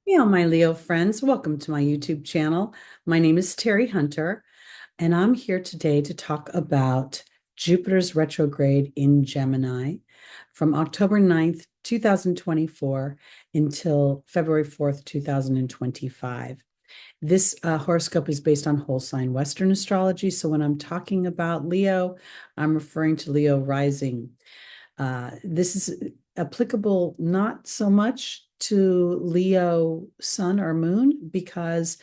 Hello, my Leo friends. Welcome to my YouTube channel. My name is Teri Hunter, and I'm here today to talk about Jupiter's retrograde in Gemini from October 9th, 2024 until February 4th, 2025. This horoscope is based on whole sign Western astrology. So when I'm talking about Leo, I'm referring to Leo rising. This is applicable not so much to Leo sun or moon because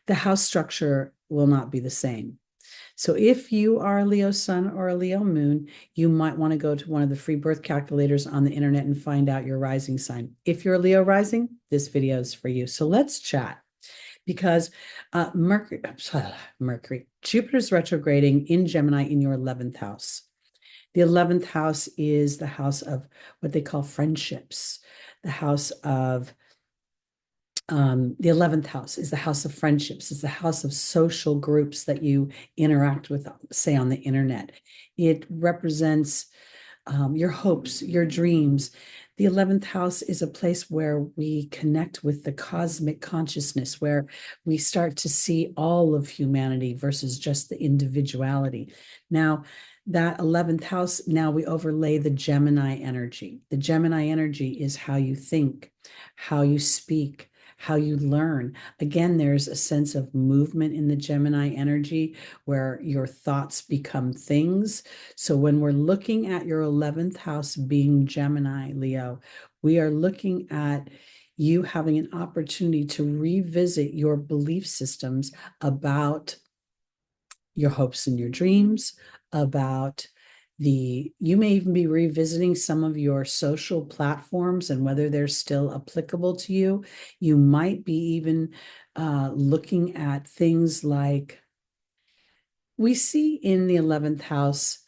the house structure will not be the same. So if you are a Leo sun or a Leo moon, you might want to go to one of the free birth calculators on the internet and find out your rising sign. If you're a Leo rising, this video is for you. So let's chat because Mercury, Jupiter's retrograding in Gemini in your 11th house. The 11th house is the house of what they call friendships. The house of the 11th house is the house of friendships. It's the house of social groups that you interact with, say, on the internet. It represents your hopes, your dreams. The 11th house is a place where we connect with the cosmic consciousness, where we start to see all of humanity versus just the individuality. Now, that 11th house, now we overlay the Gemini energy. The Gemini energy is how you think, how you speak, how you learn. Again, there's a sense of movement in the Gemini energy where your thoughts become things. So when we're looking at your 11th house being Gemini, Leo, we are looking at you having an opportunity to revisit your belief systems about your hopes and your dreams, about you may even be revisiting some of your social platforms and whether they're still applicable to you. You might be even looking at things like we see in the 11th house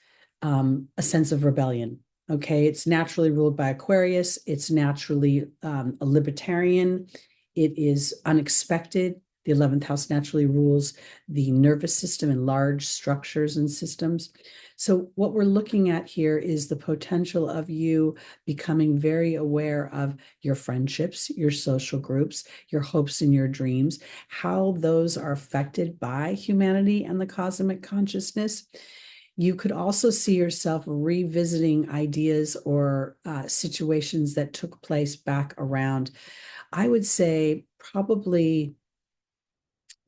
a sense of rebellion. Okay, it's naturally ruled by Aquarius. It's naturally a libertarian. It is unexpected. The 11th house naturally rules the nervous system and large structures and systems. So, what we're looking at here is the potential of you becoming very aware of your friendships, your social groups, your hopes and your dreams, how those are affected by humanity and the cosmic consciousness. You could also see yourself revisiting ideas or situations that took place back around, I would say, probably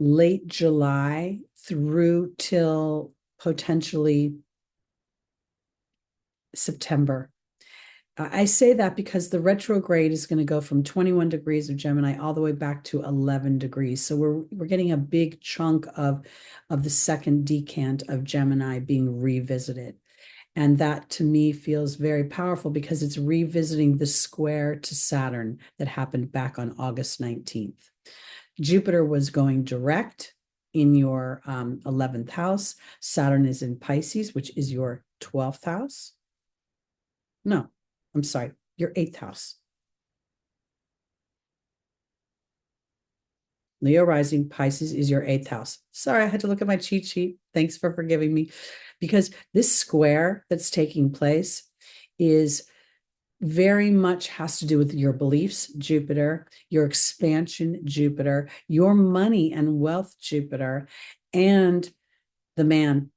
late July through till potentially September. I say that because the retrograde is going to go from 21 degrees of Gemini all the way back to 11 degrees. So we're getting a big chunk of the second decant of Gemini being revisited. And that to me feels very powerful because it's revisiting the square to Saturn that happened back on August 19th. Jupiter was going direct in your 11th house. Saturn is in Pisces, which is your 12th house. No, I'm sorry, your 8th house. Leo rising, Pisces is your 8th house. Sorry, I had to look at my cheat sheet. Thanks for forgiving me. Because this square that's taking place is very much has to do with your beliefs, Jupiter, your expansion, Jupiter, your money and wealth, Jupiter, and the man,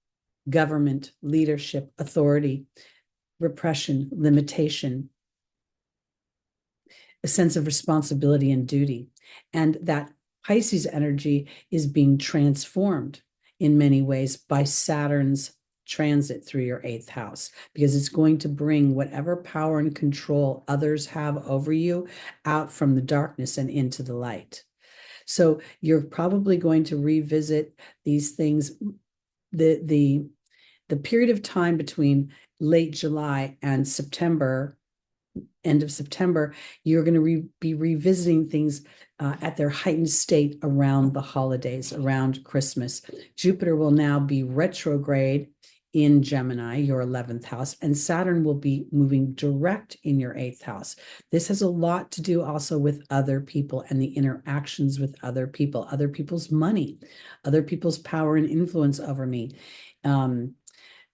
government, leadership, authority, repression, limitation, a sense of responsibility and duty. And that Pisces energy is being transformed in many ways by Saturn's transit through your 8th house, because it's going to bring whatever power and control others have over you out from the darkness and into the light. So you're probably going to revisit these things. The period of time between late July and September, end of September, you're going to be revisiting things at their heightened state around the holidays, around Christmas. Jupiter will now be retrograde in Gemini, your 11th house, and Saturn will be moving direct in your 8th house. This has a lot to do also with other people and the interactions with other people, other people's money, other people's power and influence over me.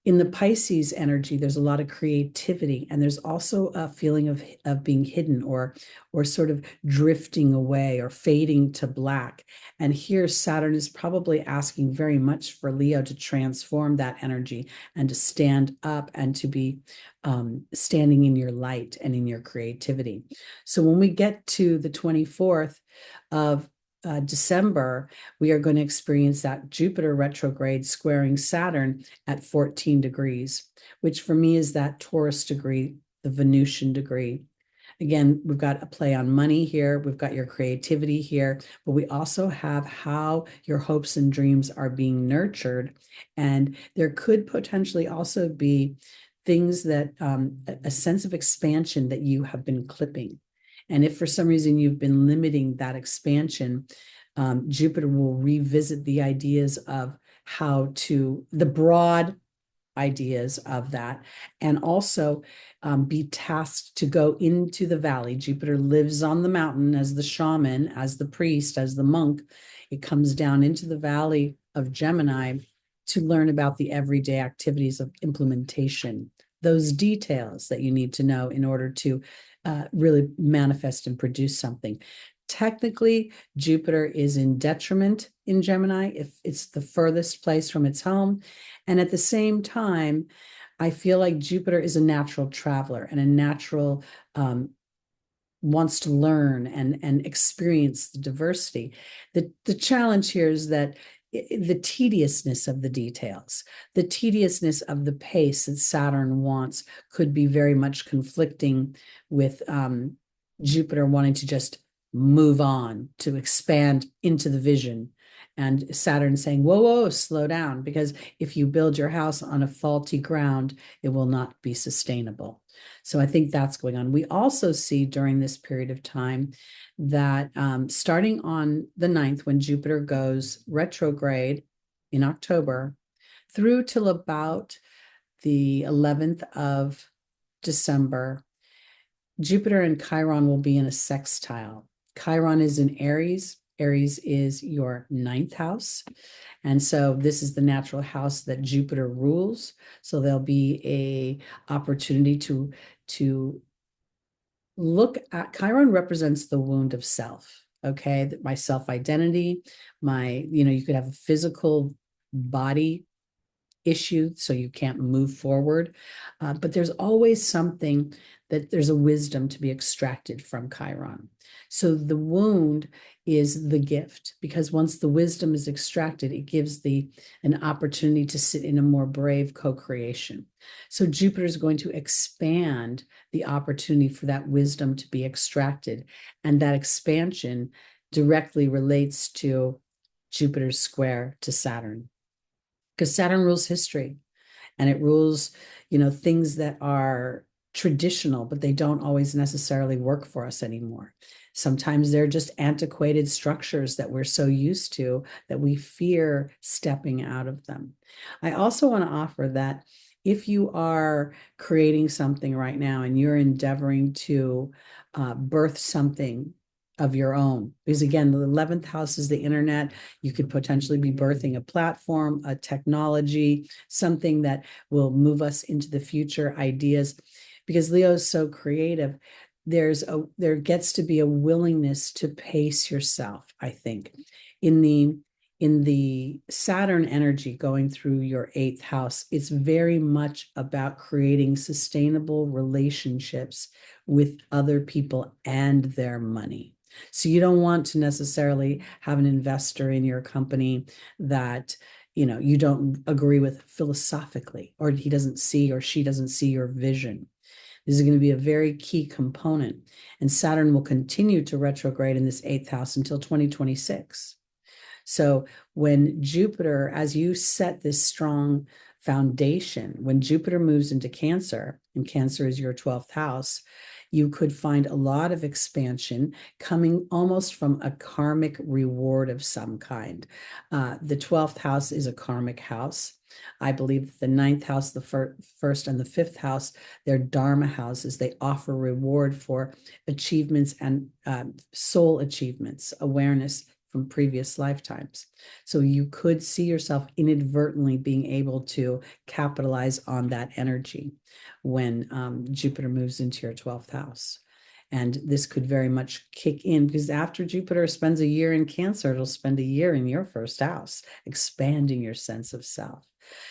In the Pisces energy, there's a lot of creativity, and there's also a feeling of being hidden or sort of drifting away or fading to black. And here Saturn is probably asking very much for Leo to transform that energy and to stand up and to be standing in your light and in your creativity. So when we get to the 24th of December, we are going to experience that Jupiter retrograde squaring Saturn at 14 degrees, which for me is that Taurus degree, the Venusian degree. Again, we've got a play on money here. We've got your creativity here, but we also have how your hopes and dreams are being nurtured. And there could potentially also be things that, a sense of expansion that you have been clipping. And if for some reason you've been limiting that expansion, Jupiter will revisit the ideas of the broad ideas of that, and also be tasked to go into the valley. Jupiter lives on the mountain as the shaman, as the priest, as the monk. It comes down into the valley of Gemini to learn about the everyday activities of implementation, those details that you need to know in order to really manifest and produce something. Technically, Jupiter is in detriment in Gemini if it's the furthest place from its home. And at the same time, I feel like Jupiter is a natural traveler and a natural wants to learn and experience the diversity. The challenge here is that the tediousness of the details, the tediousness of the pace that Saturn wants could be very much conflicting with Jupiter wanting to just move on, to expand into the vision. And Saturn saying, whoa, whoa, slow down, because if you build your house on a faulty ground, it will not be sustainable. So I think that's going on. We also see during this period of time that starting on the 9th, when Jupiter goes retrograde in October, through till about the 11th of December, Jupiter and Chiron will be in a sextile. Chiron is in Aries. Aries is your 9th house. And so this is the natural house that Jupiter rules. So there'll be a opportunity to look at, Chiron represents the wound of self. Okay, my self-identity, you could have a physical body issue, so you can't move forward. But there's always something that there's a wisdom to be extracted from Chiron. So the wound is the gift, because once the wisdom is extracted, it gives an opportunity to sit in a more brave co-creation. So Jupiter is going to expand the opportunity for that wisdom to be extracted. And that expansion directly relates to Jupiter's square to Saturn, because Saturn rules history, and it rules, things that are traditional, but they don't always necessarily work for us anymore. Sometimes they're just antiquated structures that we're so used to that we fear stepping out of them. I also want to offer that if you are creating something right now and you're endeavoring to birth something of your own, because again, the 11th house is the internet. You could potentially be birthing a platform, a technology, something that will move us into the future, ideas. Because Leo is so creative, there gets to be a willingness to pace yourself, I think. In the Saturn energy going through your 8th house, it's very much about creating sustainable relationships with other people and their money. So you don't want to necessarily have an investor in your company that you don't agree with philosophically, or he doesn't see or she doesn't see your vision. This is going to be a very key component. And Saturn will continue to retrograde in this 8th house until 2026. So when Jupiter, as you set this strong foundation, when Jupiter moves into Cancer, and Cancer is your 12th house, you could find a lot of expansion coming almost from a karmic reward of some kind. The 12th house is a karmic house. I believe that the 9th house, the first and the 5th house, they're Dharma houses. They offer reward for achievements and soul achievements, awareness, from previous lifetimes. So you could see yourself inadvertently being able to capitalize on that energy when Jupiter moves into your 12th house. And this could very much kick in because after Jupiter spends a year in Cancer, it'll spend a year in your first house, expanding your sense of self.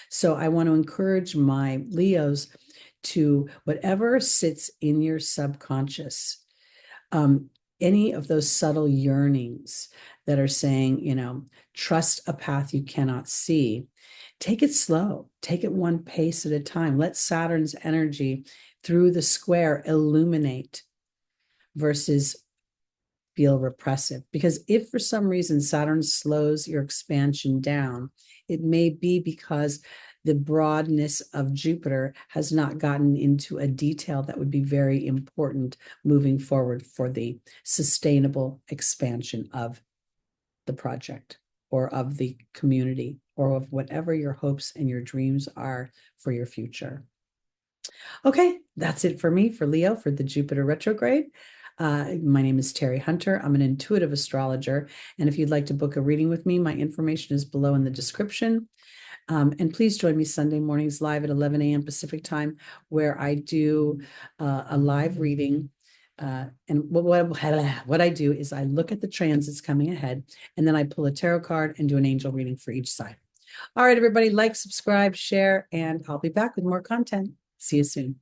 So I want to encourage my Leos to whatever sits in your subconscious, any of those subtle yearnings that are saying, trust a path you cannot see. Take it slow, take it one pace at a time. Let Saturn's energy through the square illuminate versus feel repressive. Because if for some reason Saturn slows your expansion down, it may be because the broadness of Jupiter has not gotten into a detail that would be very important moving forward for the sustainable expansion of the project or of the community or of whatever your hopes and your dreams are for your future. Okay, that's it for me, for Leo, for the Jupiter retrograde. My name is Teri Hunter. I'm an intuitive astrologer. And if you'd like to book a reading with me, my information is below in the description. And please join me Sunday mornings live at 11 a.m. Pacific time, where I do a live reading. And what I do is I look at the transits coming ahead, and then I pull a tarot card and do an angel reading for each side. All right, everybody, like, subscribe, share, and I'll be back with more content. See you soon.